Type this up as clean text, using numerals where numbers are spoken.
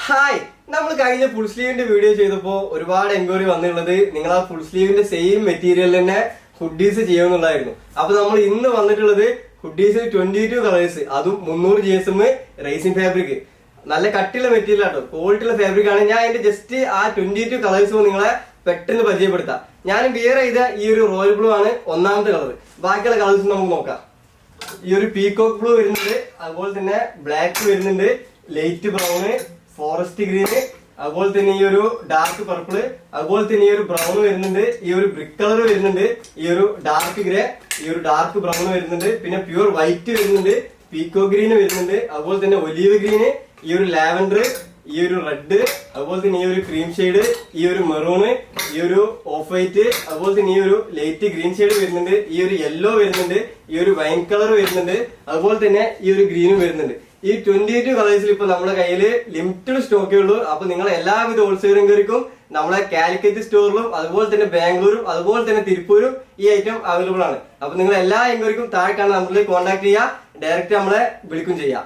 Hi, നമ്മൾ കഴിഞ്ഞ full സ്ലീവിന്റെ video ചെയ്തപ്പോൾ ഒരുപാട് എൻക്വയറി വന്നിട്ടുള്ളത് നിങ്ങൾ ആ ഫുൾ സ്ലീവിന്റെ സെയിം മെറ്റീരിയൽ തന്നെ ഹുഡീസ് ചെയ്യുമെന്നുള്ളതായിരുന്നു. അപ്പൊ നമ്മൾ ഇന്ന് വന്നിട്ടുള്ളത് ഹുഡീസ് 22 കളേഴ്സ്, അതും 300 GSM റേസിംഗ് ഫാബ്രിക്. നല്ല കട്ടിയുള്ള മെറ്റീരിയൽ ആട്ടോ, ക്വാളിറ്റി ഉള്ള ഫാബ്രിക് ആണ്. ഞാൻ അതിന്റെ ജസ്റ്റ് ആ 22 കളേഴ്സ് നിങ്ങളെ പെട്ടെന്ന് പരിചയപ്പെടുത്താം. ഞാൻ വിയർ ചെയ്ത ഈ ഒരു റോയൽ ബ്ലൂ ആണ് ഒന്നാമത്തെ കളർ. ബാക്കിയുള്ള കളേഴ്സ് നമുക്ക് നോക്കാം. ഈ ഒരു പീകോക്ക് ബ്ലൂ വരുന്നുണ്ട്, അതുപോലെ തന്നെ ബ്ലാക്ക് വരുന്നുണ്ട്, ലൈറ്റ് ബ്രൗണ്, ഫോറസ്റ്റ് ഗ്രീന്, അതുപോലെ തന്നെ ഈ ഒരു ഡാർക്ക് പർപ്പിള്, അതുപോലെ തന്നെ ഈ ഒരു ബ്രൗൺ വരുന്നുണ്ട്, ഈ ഒരു ബ്രിക്ക് കളർ വരുന്നുണ്ട്, ഈ ഒരു ഡാർക്ക് ഗ്രേ, ഈ ഒരു ഡാർക്ക് ബ്രൗൺ വരുന്നുണ്ട്, പിന്നെ പ്യൂർ വൈറ്റ് വരുന്നുണ്ട്, പീക്കോ ഗ്രീന് വരുന്നുണ്ട്, അതുപോലെ തന്നെ ഒലീവ് ഗ്രീന്, ഈ ഒരു ലാവൻഡർ, ഈ ഒരു റെഡ്, അതുപോലെ തന്നെ ഈ ഒരു ക്രീം ഷെയ്ഡ്, ഈ ഒരു മെറൂണ്, ഈ ഒരു ഓഫ് വൈറ്റ്, അതുപോലെ തന്നെ ഈ ഒരു ലൈറ്റ് ഗ്രീൻ ഷെയ്ഡ് വരുന്നുണ്ട്, ഈ ഒരു യെല്ലോ വരുന്നുണ്ട്, ഈ ഒരു വൈൻ കളർ വരുന്നുണ്ട്, അതുപോലെ തന്നെ ഈ ഒരു ഗ്രീനും വരുന്നുണ്ട്. ഈ 22 കളേഴ്സിൽ ഇപ്പൊ നമ്മുടെ കയ്യിൽ ലിമിറ്റഡ് സ്റ്റോക്കേ ഉള്ളൂ. അപ്പൊ നിങ്ങൾ എല്ലാവിധ ഹോൾസെയിലർക്കും നമ്മളെ കാലിക്കറ്റ് സ്റ്റോറിലും അതുപോലെ തന്നെ ബാംഗ്ലൂരും അതുപോലെ തന്നെ തിരുപ്പൂരും ഈ ഐറ്റം അവൈലബിൾ ആണ്. അപ്പൊ നിങ്ങൾ എല്ലാ എൻക്വയറിക്കും താഴെ കാണുന്ന നമ്പറിൽ കോൺടാക്ട് ചെയ്യുക, ഡയറക്റ്റ് നമ്മളെ വിളിക്കും ചെയ്യാം.